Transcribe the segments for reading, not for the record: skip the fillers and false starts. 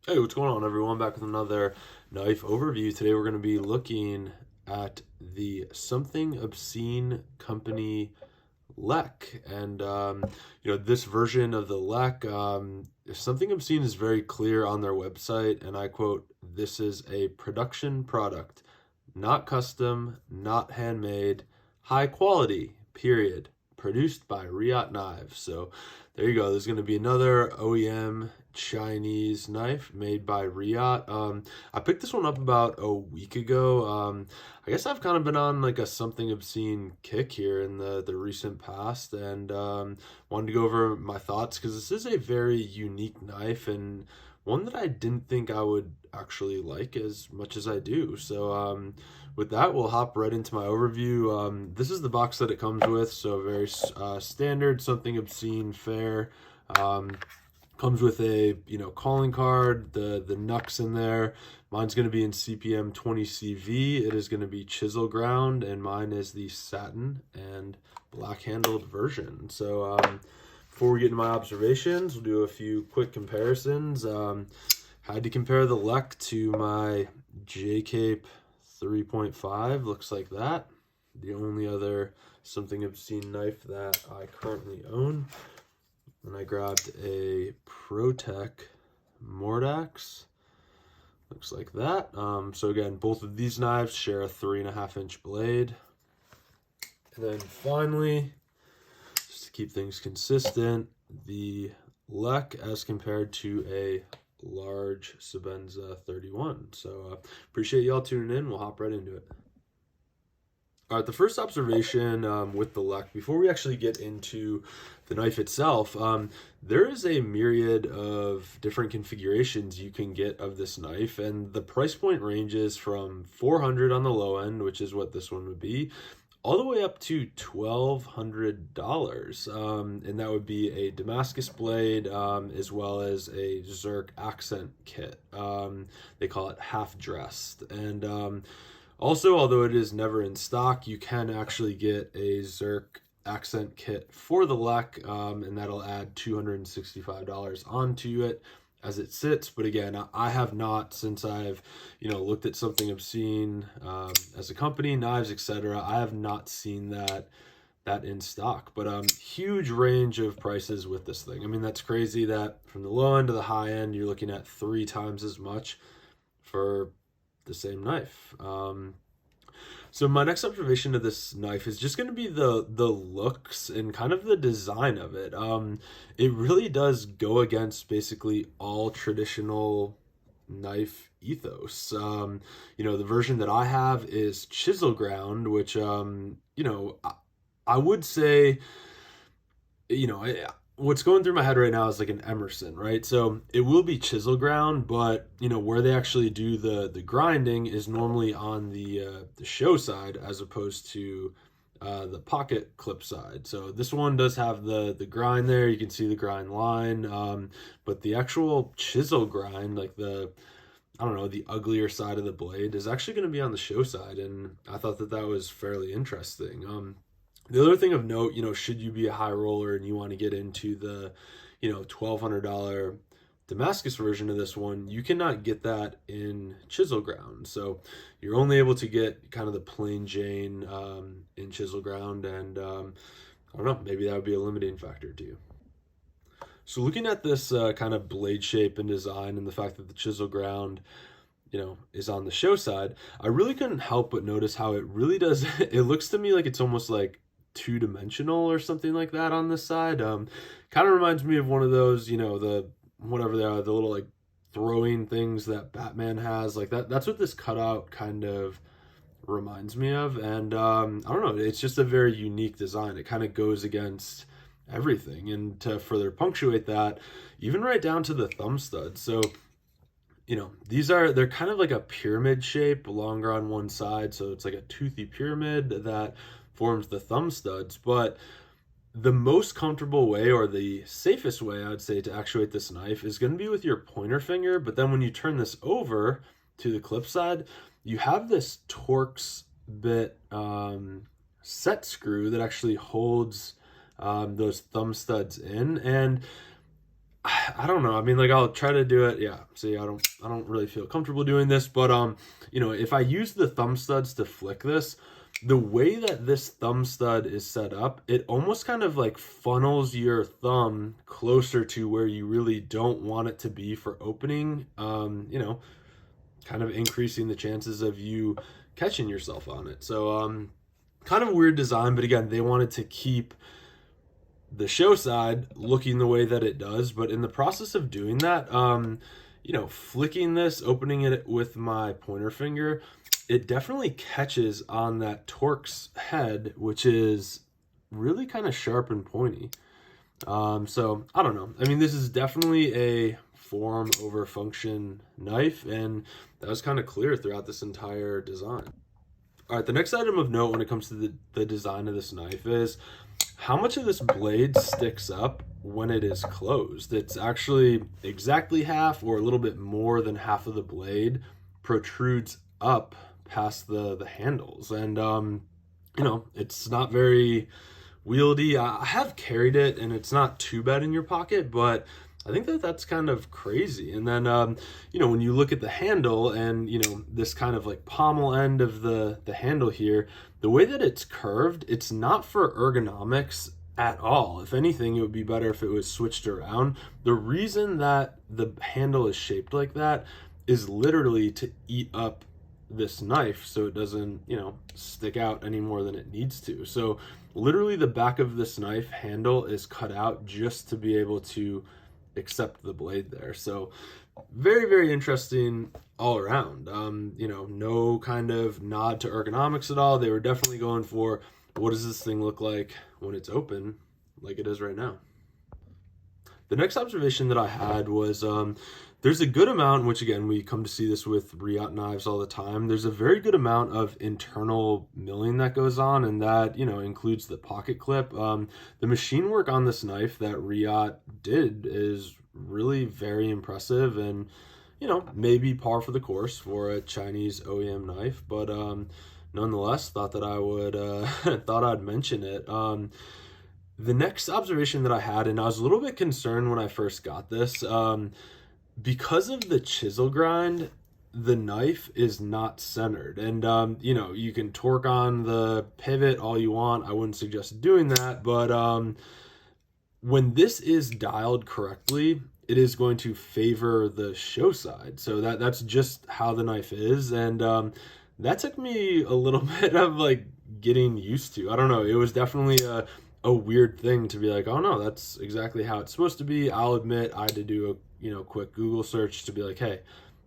Hey, what's going on, everyone? Back with another knife overview. Today we're going to be looking at the Something Obscene Company Lek. And, this version of the Lek, Something Obscene is very clear on their website. And I quote, "This is a production product, not custom, not handmade, high quality, period. Produced by Riot Knives." So there you go. There's going to be another OEM Chinese knife made by Riot. I picked this one up about a week ago. I guess I've kind of been on like a Something Obscene kick here in the recent past, and wanted to go over my thoughts because this is a very unique knife and one that I didn't think I would actually like as much as I do. So with that, we'll hop right into my overview. This is the box that it comes with, so very standard Something Obscene fare. Comes with a calling card, the knucks in there. Mine's going to be in CPM 20CV. It is going to be chisel-ground, and mine is the satin and black-handled version. So before we get into my observations, we'll do a few quick comparisons. Had to compare the Lek to my J-Cape 3.5. Looks like that. The only other Something Obscene knife that I currently own. And I grabbed a ProTech Mordax. Looks like that. So again, both of these knives share a 3.5-inch blade. And then finally, just to keep things consistent, the Lek as compared to a large Sebenza 31. So appreciate y'all tuning in. We'll hop right into it. All right, the first observation with the Lek, before we actually get into the knife itself, there is a myriad of different configurations you can get of this knife, and the price point ranges from $400 on the low end, which is what this one would be, all the way up to $1,200, and that would be a Damascus blade as well as a Zerk accent kit. They call it half dressed, and also, although it is never in stock, you can actually get a Zerk accent kit for the Lek, and that'll add $265 onto it as it sits. But again, I have not, since I've looked at Something Obscene as a company, knives, etc. I have not seen that in stock. But huge range of prices with this thing. I mean, that's crazy that from the low end to the high end, you're looking at 3 times as much for the same knife. So my next observation of this knife is just going to be the looks and kind of the design of it. It really does go against basically all traditional knife ethos. The version that I have is chisel-ground, which I would say, what's going through my head right now is like an Emerson, right? So it will be chisel-ground, but where they actually do the grinding is normally on the show side as opposed to the pocket clip side. So this one does have the grind there. You can see the grind line, but the actual chisel grind, like the uglier side of the blade, is actually going to be on the show side, and I thought that was fairly interesting. The other thing of note, should you be a high roller and you want to get into the, $1,200 Damascus version of this one, you cannot get that in chisel-ground. So you're only able to get kind of the plain Jane in chisel-ground, and I don't know, maybe that would be a limiting factor to you. So looking at this kind of blade shape and design and the fact that the chisel-ground is on the show side, I really couldn't help but notice how it really does, it looks to me like it's almost like two-dimensional or something like that on this side. Kind of reminds me of one of those, the whatever they are, the little like throwing things that Batman has, like that's what this cutout kind of reminds me of. And I don't know, it's just a very unique design. It kind of goes against everything, and to further punctuate that, even right down to the thumb studs. So they're kind of like a pyramid shape, longer on one side, so it's like a toothy pyramid that forms the thumb studs. But the most comfortable way, or the safest way, I would say, to actuate this knife is going to be with your pointer finger. But then when you turn this over to the clip side, you have this Torx bit set screw that actually holds those thumb studs in. And I don't know. I mean, like I'll try to do it. Yeah. See, I don't really feel comfortable doing this, but if I use the thumb studs to flick this, the way that this thumb stud is set up, it almost kind of like funnels your thumb closer to where you really don't want it to be for opening. Kind of increasing the chances of you catching yourself on it. So, kind of a weird design, but again, they wanted to keep the show side looking the way that it does, but in the process of doing that, flicking this, opening it with my pointer finger, it definitely catches on that Torx head, which is really kind of sharp and pointy. So I don't know. I mean, this is definitely a form over function knife, and that was kind of clear throughout this entire design. All right, the next item of note when it comes to the design of this knife is how much of this blade sticks up when it is closed. It's actually exactly half or a little bit more than half of the blade protrudes up past the handles. And, it's not very wieldy. I have carried it and it's not too bad in your pocket, but I think that's kind of crazy. And then, when you look at the handle and, this kind of like pommel end of the handle here, the way that it's curved, it's not for ergonomics at all. If anything, it would be better if it was switched around. The reason that the handle is shaped like that is literally to eat up this knife so it doesn't, stick out any more than it needs to. So literally the back of this knife handle is cut out just to be able to accept the blade there. So very, very interesting all around. No kind of nod to ergonomics at all. They were definitely going for what does this thing look like when it's open, like it is right now. The next observation that I had was there's a good amount, which again, we come to see this with Riot knives all the time. There's a very good amount of internal milling that goes on, and that, includes the pocket clip. The machine work on this knife that Riot did is really very impressive and, maybe par for the course for a Chinese OEM knife, but nonetheless, thought that I would, thought I'd mention it. The next observation that I had, and I was a little bit concerned when I first got this, because of the chisel grind, the knife is not centered. And, you can torque on the pivot all you want. I wouldn't suggest doing that. But when this is dialed correctly, it is going to favor the show side. So that's just how the knife is. And that took me a little bit of like getting used to. I don't know. It was definitely a weird thing to be like, oh no, that's exactly how it's supposed to be. I'll admit I had to do a quick Google search to be like, hey,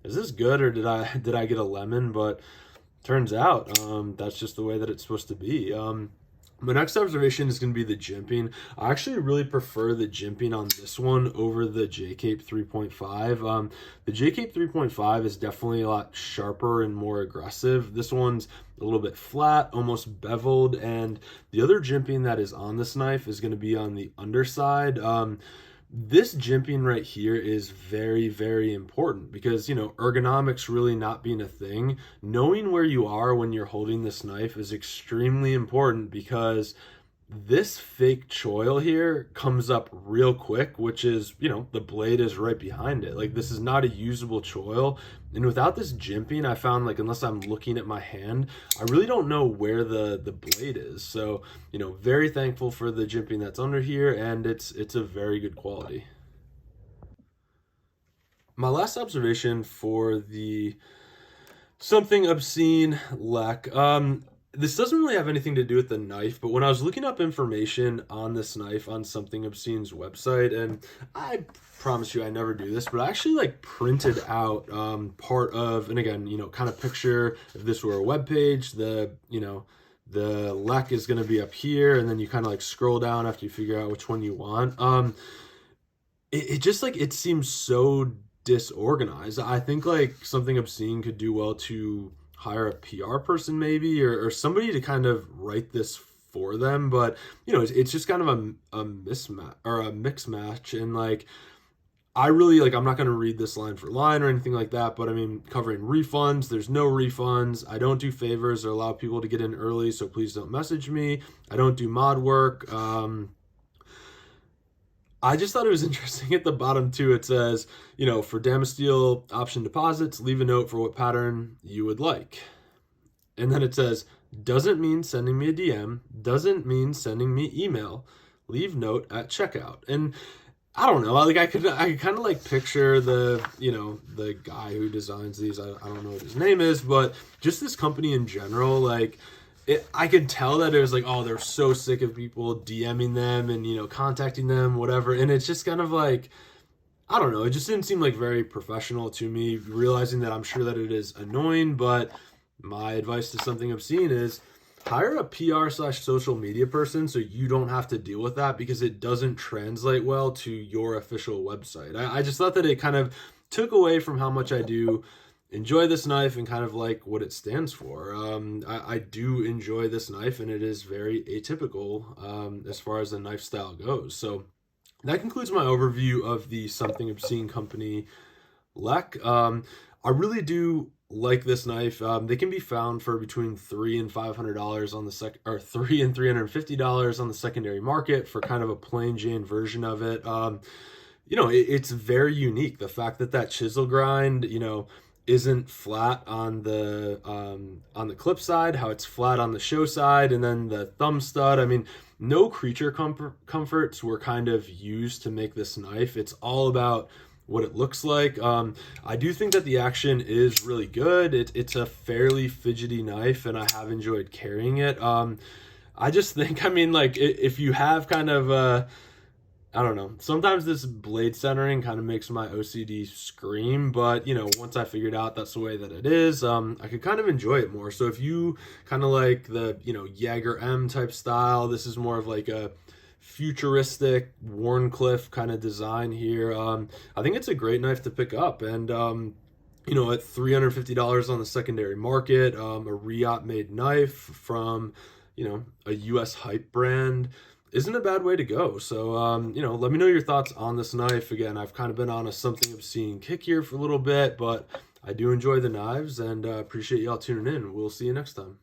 is this good or did I get a lemon? But turns out that's just the way that it's supposed to be. My next observation is going to be the jimping. I actually really prefer the jimping on this one over the J-Cape 3.5. The J-Cape 3.5 is definitely a lot sharper and more aggressive. This one's a little bit flat, almost beveled, and the other jimping that is on this knife is going to be on the underside. This jimping right here is very, very important because, ergonomics really not being a thing, knowing where you are when you're holding this knife is extremely important because this fake choil here comes up real quick, which is, the blade is right behind it. Like, this is not a usable choil. And without this jimping, I found, like, unless I'm looking at my hand, I really don't know where the blade is. So, very thankful for the jimping that's under here, and it's a very good quality. My last observation for the Something Obscene Lek. This doesn't really have anything to do with the knife, but when I was looking up information on this knife on Something Obscene's website, and I promise you I never do this, but I actually like printed out part of, and again, kind of picture if this were a web page, the Lek is going to be up here, and then you kind of like scroll down after you figure out which one you want. It just like, it seems so disorganized. I think like Something Obscene could do well to hire a PR person maybe, or somebody to kind of write this for them. But, it's just kind of a mismatch or a mix match. And like, I really like, I'm not going to read this line for line or anything like that, but I mean, covering refunds, there's no refunds. I don't do favors or allow people to get in early, so please don't message me. I don't do mod work. I just thought it was interesting at the bottom too. It says, for Damasteel option deposits, leave a note for what pattern you would like. And then it says, doesn't mean sending me a DM, doesn't mean sending me email. Leave note at checkout. And I don't know, like I could kind of like picture the guy who designs these. I don't know what his name is, but just this company in general, like I could tell that it was like, oh, they're so sick of people DMing them and contacting them, whatever. And it's just kind of like, I don't know, it just didn't seem like very professional to me, realizing that I'm sure that it is annoying, but my advice to Something Obscene is hire a PR/social media person so you don't have to deal with that, because it doesn't translate well to your official website. I just thought that it kind of took away from how much I do enjoy this knife and kind of like what it stands for. I do enjoy this knife, and it is very atypical as far as the knife style goes. So that concludes my overview of the Something Obscene company Lek. I really do like this knife. They can be found for between $300 and $500 on the or $300 and $350 on the secondary market for kind of a plain Jane version of it. It's very unique. The fact that chisel grind, isn't flat on the clip side, how it's flat on the show side, and then the thumb stud. I mean, no creature comforts were kind of used to make this knife. It's all about what it looks like. I do think that the action is really good. It's a fairly fidgety knife, and I have enjoyed carrying it. I just think, I mean, like, if you have kind of I don't know, sometimes this blade centering kind of makes my OCD scream, but once I figured out that's the way that it is, I could kind of enjoy it more. So if you kind of like the Jaeger M type style, this is more of like a futuristic Warncliffe kind of design here. I think it's a great knife to pick up, and at $350 on the secondary market, a Riot made knife from a US hype brand isn't a bad way to go. So let me know your thoughts on this knife. Again, I've kind of been on a Something Obscene kick here for a little bit, but I do enjoy the knives, and appreciate y'all tuning in. We'll see you next time.